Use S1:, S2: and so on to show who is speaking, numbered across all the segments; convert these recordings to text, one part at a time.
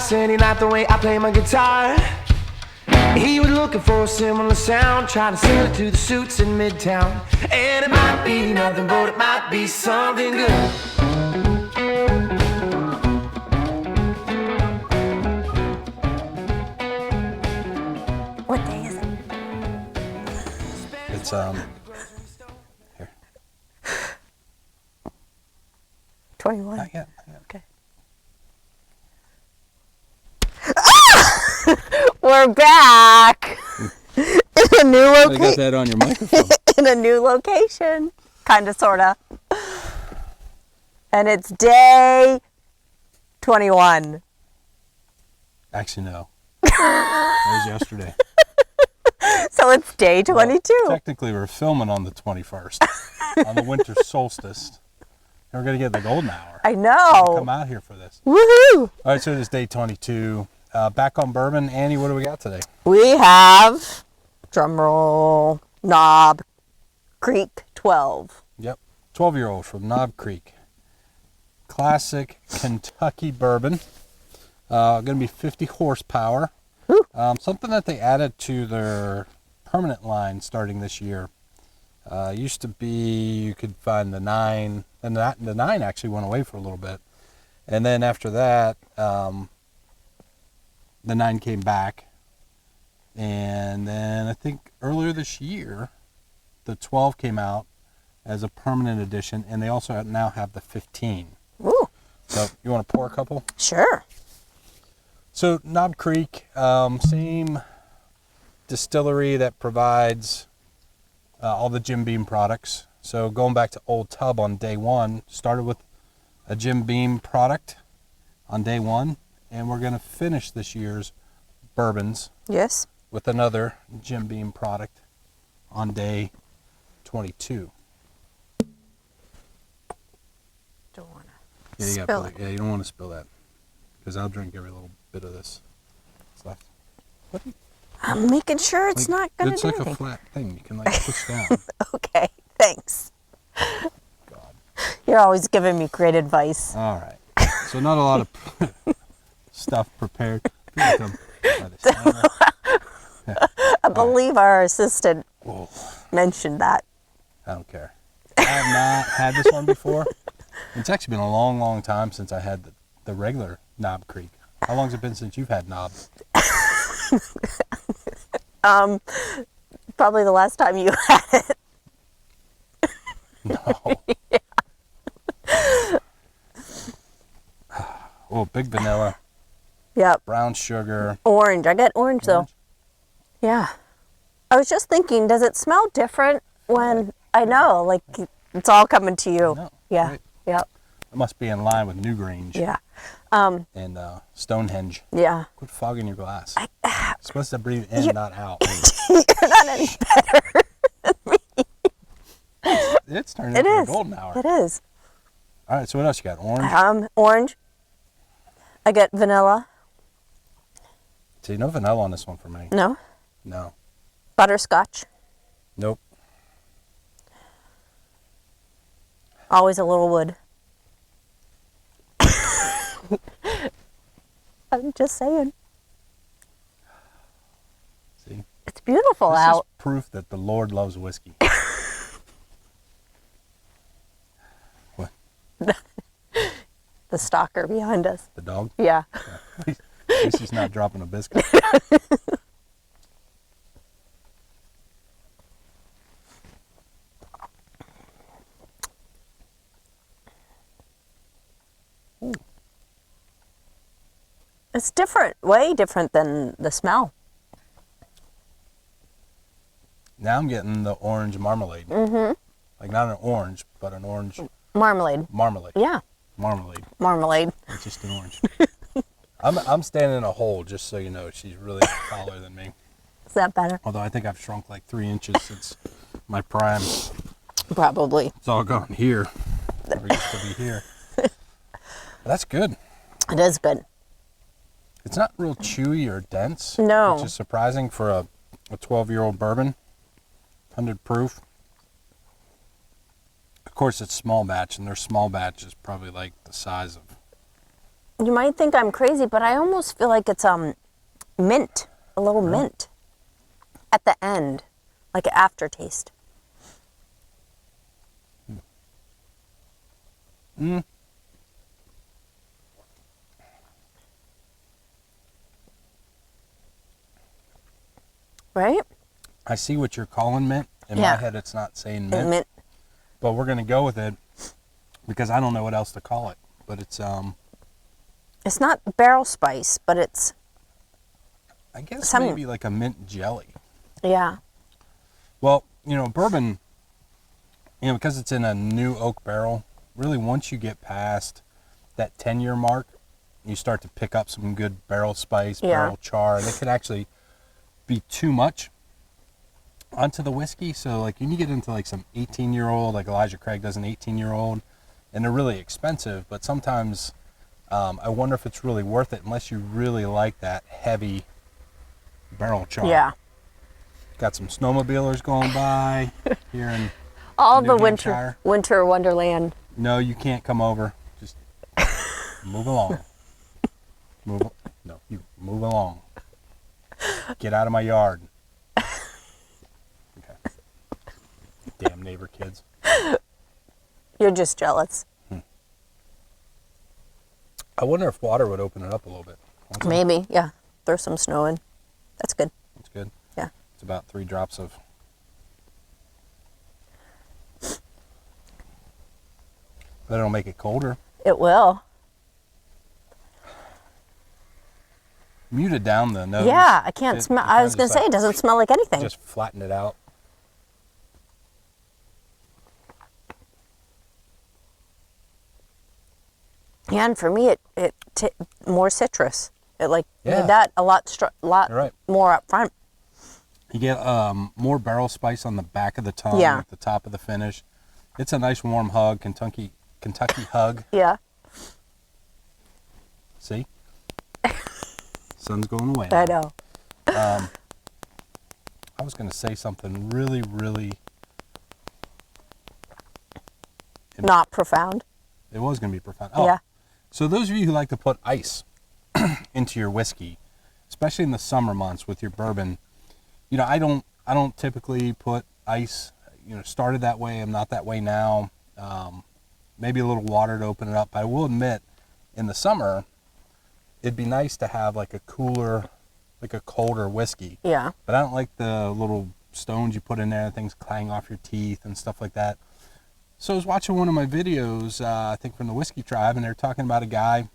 S1: said he liked the way I play my guitar. He was looking for a similar sound, trying to sell it to the suits in Midtown. And it might be nothing, but it might be something good.
S2: What day is it?
S3: It's here.
S2: 21.
S3: Not yet.
S2: Okay. We're back in a new
S3: I got
S2: location.
S3: that on your microphone.
S2: In a new location, kind of, sorta. And it's day 21.
S3: Actually, no. That was yesterday.
S2: So it's day 22.
S3: Well, technically, we're filming on the 21st, on the winter solstice. And we're going to get the golden hour.
S2: I know.
S3: Come out here for this.
S2: Woohoo!
S3: All right, so it is day 22. Back on bourbon. Annie, what do we got today?
S2: We have, drumroll, Knob Creek 12.
S3: Yep, 12-year-old from Knob Creek. Classic Kentucky bourbon. Going to be 50 horsepower. Something that they added to their permanent line starting this year. Used to be you could find the 9, and the 9 actually went away for a little bit. And then after that, the 9 came back. And then I think earlier this year, the 12 came out as a permanent edition, and they also now have the 15.
S2: Ooh.
S3: So you want to pour a couple?
S2: Sure.
S3: So Knob Creek, same distillery that provides all the Jim Beam products. So going back to Old Tub on day one, started with a Jim Beam product on day one, and we're going to finish this year's bourbons
S2: Yes.
S3: with another Jim Beam product on day 22.
S2: Don't want to
S3: Yeah, you
S2: spill it.
S3: Yeah, you don't want to spill that, because I'll drink every little bit of this that's left. What do you,
S2: I'm making sure it's not going to
S3: it's
S2: do
S3: like
S2: anything.
S3: a flat thing you can like push down.
S2: Okay, thanks.
S3: God.
S2: You're always giving me great advice.
S3: All right. So not a lot of stuff prepared. Here we come. By the timer.
S2: I believe our assistant
S3: Whoa,
S2: mentioned that.
S3: I don't care. I have not had this one before. It's actually been a long, long time since I had the regular Knob Creek. How long has it been since you've had Knob?
S2: Probably the last time you had it.
S3: No. Oh, big vanilla,
S2: Yep.
S3: brown sugar.
S2: Orange. I get orange though.
S3: Orange?
S2: Yeah. I was just thinking, does it smell different when, I know, like it's all coming to you.
S3: No,
S2: Yeah.
S3: great.
S2: Yep.
S3: It must be in line with Newgrange
S2: Yeah.
S3: and Stonehenge.
S2: Yeah.
S3: Quit fogging your glass. You're supposed to breathe in, not out.
S2: You're not any better.
S3: It's turning
S2: It
S3: into
S2: is.
S3: a golden hour.
S2: It is.
S3: All right, so what else you got? Orange?
S2: Orange. I get vanilla.
S3: See, no vanilla on this one for me.
S2: No.
S3: No.
S2: Butterscotch.
S3: Nope.
S2: Always a little wood. I'm just saying.
S3: See?
S2: It's beautiful
S3: This is
S2: out.
S3: proof that the Lord loves whiskey. What?
S2: The stalker behind us.
S3: The dog?
S2: Yeah.
S3: At least he's not dropping a biscuit. Ooh.
S2: It's different, way different than the smell.
S3: Now I'm getting the orange marmalade.
S2: Mm-hmm.
S3: Like not an orange, but an orange
S2: Marmalade.
S3: marmalade.
S2: Yeah.
S3: Marmalade.
S2: Marmalade.
S3: It's just an orange. I'm standing in a hole, just so you know. She's really taller than me.
S2: Is that better?
S3: Although I think I've shrunk like 3 inches since my prime.
S2: Probably.
S3: It's all gone here. Never used to be here. That's good.
S2: It is good.
S3: It's not real chewy or dense.
S2: No.
S3: Which is surprising for a 12-year-old bourbon. 100 proof. Of course, it's small batch, and their small batch is probably like the size of
S2: You might think I'm crazy, but I almost feel like it's mint, a little mint at the end, like an aftertaste.
S3: Mm.
S2: Right?
S3: I see what you're calling mint. In my head, it's not saying mint,
S2: Mint.
S3: but we're gonna go with it because I don't know what else to call it. But it's
S2: It's not barrel spice, but it's,
S3: I guess
S2: Some-
S3: maybe like a mint jelly.
S2: yeah.
S3: Well, bourbon, because it's in a new oak barrel, really once you get past that 10-year mark, you start to pick up some good barrel spice,
S2: Yeah.
S3: barrel char, and it could actually be too much onto the whiskey. So like when you get into like some 18-year-old, like Elijah Craig does an 18-year-old, and they're really expensive, but sometimes I wonder if it's really worth it unless you really like that heavy barrel char.
S2: Yeah.
S3: Got some snowmobilers going by here in
S2: All
S3: New
S2: the
S3: Hampshire.
S2: winter wonderland.
S3: No, you can't come over. Just move along. No, you move along. Get out of my yard. Okay. Damn neighbor kids.
S2: You're just jealous.
S3: I wonder if water would open it up a little bit. Want some?
S2: Maybe, yeah. Throw some snow in. That's good.
S3: That's good.
S2: Yeah.
S3: It's about 3 drops of. But it'll make it colder.
S2: It will.
S3: Muted down the nose.
S2: Yeah, I can't
S3: It-
S2: smell.
S3: it
S2: I
S3: kinda
S2: was going
S3: just
S2: to say, it
S3: like-
S2: doesn't smell like anything.
S3: Just flatten it out.
S2: Yeah, and for me, more citrus. It
S3: Yeah.
S2: made that a lot
S3: You're right.
S2: more up front.
S3: You get more barrel spice on the back of the tongue,
S2: Yeah.
S3: at the top of the finish. It's a nice warm hug, Kentucky hug.
S2: Yeah,
S3: See? Sun's going away.
S2: I know.
S3: I was going to say something really, really.
S2: Not profound.
S3: It was going to be profound. Oh,
S2: Yeah.
S3: so those of you who like to put ice into your whiskey, especially in the summer months with your bourbon, I don't typically put ice. Started that way. I'm not that way now. Maybe a little water to open it up. I will admit, in the summer, it'd be nice to have like a cooler, like a colder whiskey.
S2: Yeah.
S3: But I don't like the little stones you put in there, things clang off your teeth and stuff like that. So I was watching one of my videos, I think from the Whiskey Tribe, and they were talking about a guy,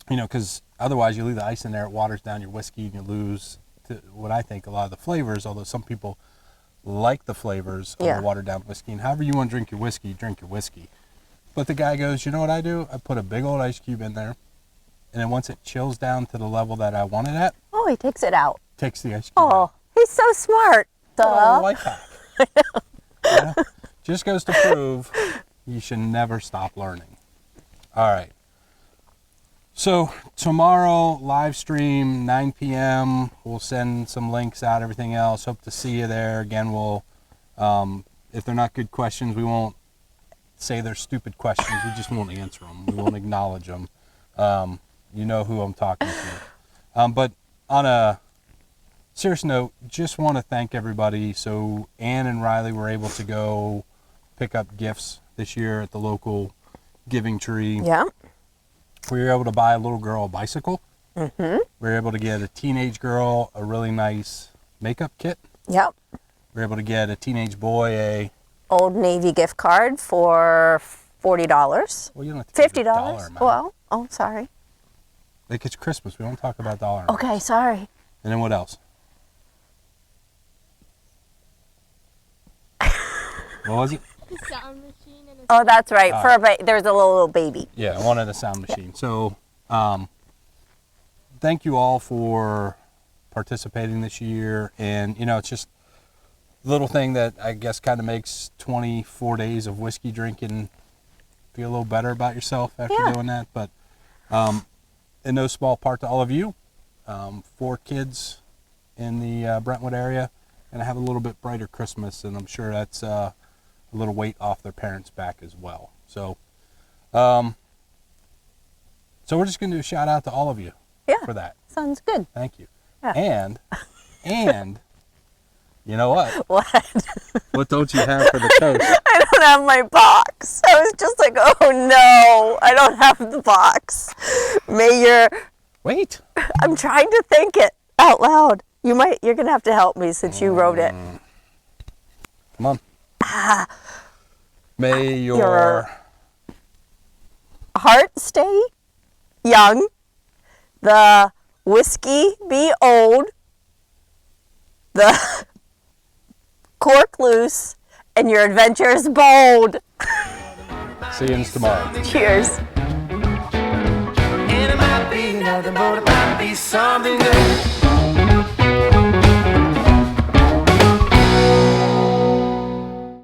S3: because otherwise you leave the ice in there, it waters down your whiskey and you lose what I think a lot of the flavors, although some people like the flavors of
S2: Yeah.
S3: the watered down whiskey. And however you want to drink your whiskey, drink your whiskey. But the guy goes, you know what I do? I put a big old ice cube in there, and then once it chills down to the level that I want it at,
S2: Oh, he takes it out.
S3: takes the ice cube out.
S2: Oh, he's so smart. Duh.
S3: Oh, life hack. Yeah. Just goes to prove you should never stop learning. All right. So tomorrow, live stream, 9 p.m. We'll send some links out, everything else. Hope to see you there. Again, we'll, if they're not good questions, we won't say they're stupid questions. We just won't answer them. We won't acknowledge them. You know who I'm talking to. But on a serious note, just want to thank everybody. So Ann and Riley were able to go pick up gifts this year at the local Giving Tree.
S2: Yeah.
S3: We were able to buy a little girl a bicycle. Mm-hmm. We were able to get a teenage girl a really nice makeup kit.
S2: Yep.
S3: We were able to get a teenage boy a...
S2: Old Navy gift card for $40.
S3: Well, you don't have to give the dollar
S2: $50.
S3: amount.
S2: Well, oh, sorry.
S3: Like, it's Christmas. We don't talk about dollar amounts.
S2: Okay, sorry.
S3: And then what else? What was it?
S4: Sound machine and a
S2: Oh, that's right.
S3: All
S2: For a there's a little baby.
S3: Yeah, I wanted a sound machine. So, thank you all for participating this year. And, it's just a little thing that I guess kind of makes 24 days of whiskey drinking feel a little better about yourself after
S2: Yeah.
S3: doing that. But in no small part to all of you, 4 kids in the Brentwood area, and have a little bit brighter Christmas. And I'm sure that's a little weight off their parents' back as well. So, So we're just going to do a shout out to all of you
S2: Yeah.
S3: for that.
S2: Sounds good.
S3: Thank you.
S2: Yeah.
S3: And you know what?
S2: What?
S3: What don't you have for the toast?
S2: I don't have my box. I was just like, oh no, I don't have the box.
S3: Wait.
S2: I'm trying to think it out loud. You're gonna have to help me since you wrote it.
S3: Come on. May your
S2: your heart stay young, the whiskey be old, the cork loose, and your adventures bold.
S3: see you tomorrow.
S2: Cheers.
S1: And it might be nothing, but it might be something good.